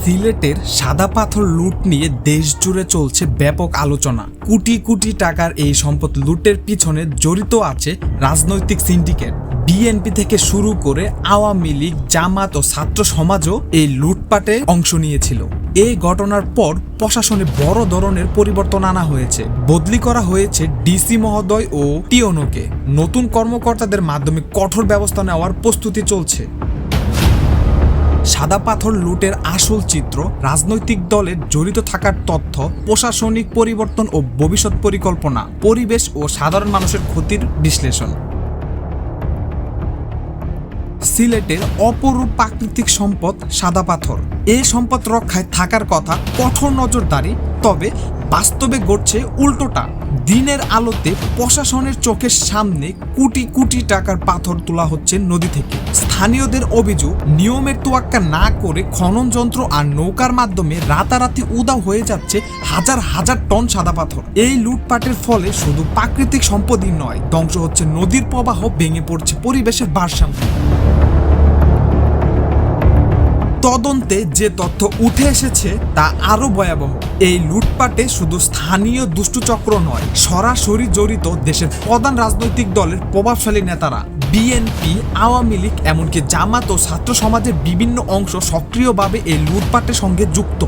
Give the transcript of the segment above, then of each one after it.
সিলেটের সাদা পাথর লুট নিয়ে দেশ জুড়ে চলছে ব্যাপক আলোচনা। কোটি কোটি টাকার এই সম্পদ লুটের পিছনে জড়িত আছে রাজনৈতিক সিন্ডিকেট। বিএনপি থেকে শুরু করে আওয়ামী লীগ, জামাত ও ছাত্র সমাজও এই লুটপাটে অংশ নিয়েছিল। এই ঘটনার পর প্রশাসনে বড় ধরনের পরিবর্তন আনা হয়েছে। বদলি করা হয়েছে ডিসি মহোদয় ও টিওনোকে। নতুন কর্মকর্তাদের মাধ্যমে কঠোর ব্যবস্থা নেওয়ার প্রস্তুতি চলছে। সাদা পাথর লুটের আসল চিত্র, রাজনৈতিক দলের জড়িত থাকার তথ্য, প্রশাসনিক পরিবর্তন ও ভবিষ্যৎ পরিকল্পনা, পরিবেশ ও সাধারণ মানুষের ক্ষতির বিশ্লেষণ। সিলেটের অপরূপ প্রাকৃতিক সম্পদ সাদা পাথর। এই সম্পদ রক্ষায় থাকার কথা কঠোর নজরদারি, তবে বাস্তবে ঘটছে উল্টোটা। দিনের আলোতে প্রশাসনের চোখের সামনে কোটি কোটি টাকার পাথর তোলা হচ্ছে নদী থেকে। স্থানীয়দের অভিযোগ, নিয়মের তোয়াক্কা না করে খনন যন্ত্র আর নৌকার মাধ্যমে রাতারাতি উধাও হয়ে যাচ্ছে হাজার হাজার টন সাদা পাথর। এই লুটপাটের ফলে শুধু প্রাকৃতিক সম্পদই নয়, ধ্বংস হচ্ছে নদীর প্রবাহ, ভেঙে পড়ছে পরিবেশের ভারসাম্য। তদন্তে যে তথ্য উঠে এসেছে তা আরো ভয়াবহ। এই লুটপাটে শুধু স্থানীয় দুষ্টচক্র নয়, সরাসরি জড়িত দেশের প্রধান রাজনৈতিক দলের প্রভাবশালী নেতারা। বিএনপি, আওয়ামী লীগ, এমনকি জামাত ও ছাত্র সমাজের বিভিন্ন অংশ সক্রিয়ভাবে এই লুটপাটের সঙ্গে যুক্ত।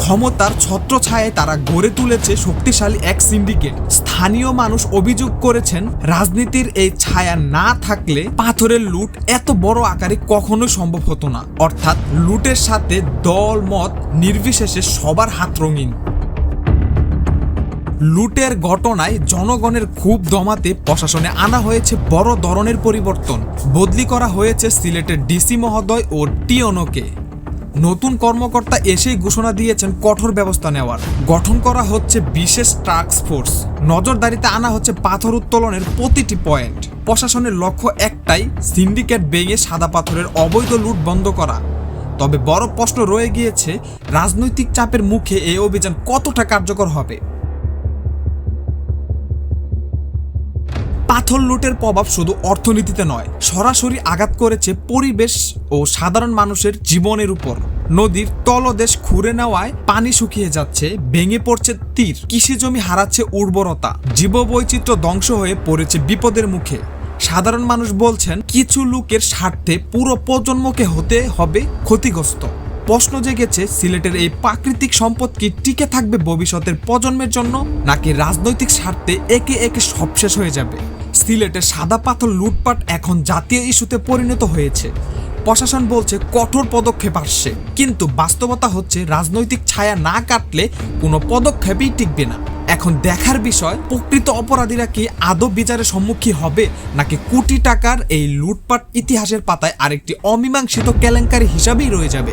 ক্ষমতার ছত্রছায়ায় তারা গড়ে তুলেছে শক্তিশালী এক সিন্ডিকেট। স্থানীয় মানুষ অভিযোগ করেছেন, রাজনীতির এই ছায়া না থাকলে পাথরের লুট এত বড় আকারে কখনোই সম্ভব হতো না। অর্থাৎ লুটের সাথে দল মত নির্বিশেষে সবার হাত রঙিন। লুটের ঘটনায় জনগণের ক্ষোভ দমাতে প্রশাসনে আনা হয়েছে বড় ধরনের পরিবর্তন। বদলি করা হয়েছে সিলেটের ডিসি মহোদয় ও টিওনোকে। নতুন কর্মকর্তা এসেই ঘোষণা দিয়েছেন কঠোর ব্যবস্থা নেওয়ার। গঠন করা হচ্ছে বিশেষ টাস্ক ফোর্স। নজরদারিতে আনা হচ্ছে পাথর উত্তোলনের প্রতিটি পয়েন্ট। প্রশাসনের লক্ষ্য একটাই, সিন্ডিকেট ভেঙে সাদা পাথরের অবৈধ লুট বন্ধ করা। তবে বড় প্রশ্ন রয়ে গিয়েছে, রাজনৈতিক চাপের মুখে এই অভিযান কতটা কার্যকর হবে। পাথর লুটের প্রভাব শুধু অর্থনীতিতে নয়, সরাসরি আঘাত করেছে পরিবেশ ও সাধারণ মানুষের জীবনের উপর। নদীর তলদেশ খুঁড়ে নেওয়ায় পানি শুকিয়ে যাচ্ছে, ভেঙে পড়ছে তীর, কৃষিজমি হারাচ্ছে উর্বরতা, জীববৈচিত্র্য ধ্বংস হয়ে পড়েছে বিপদের মুখে। সাধারণ মানুষ বলছেন, কিছু লোকের স্বার্থে পুরো প্রজন্মকে হতে হবে ক্ষতিগ্রস্ত। প্রশ্ন জেগেছে, সিলেটের এই প্রাকৃতিক সম্পদ কি টিকে থাকবে ভবিষ্যতের প্রজন্মের জন্য, নাকি রাজনৈতিক স্বার্থে একে একে সব শেষ হয়ে যাবে। সিলেটের সাদা পাথর লুটপাট এখন জাতীয় ইস্যুতে পরিণত হয়েছে। প্রশাসন বলছে কঠোর পদক্ষেপ আসছে, কিন্তু বাস্তবতা হচ্ছে রাজনৈতিক ছায়া না কাটলে কোনো পদক্ষেপই টিকবে না। এখন দেখার বিষয়, প্রকৃত অপরাধীরা কি আদৌ বিচারের সম্মুখীন হবে, নাকি কোটি টাকার এই লুটপাট ইতিহাসের পাতায় আরেকটি অমীমাংসিত কেলেঙ্কারি হিসাবেই রয়ে যাবে।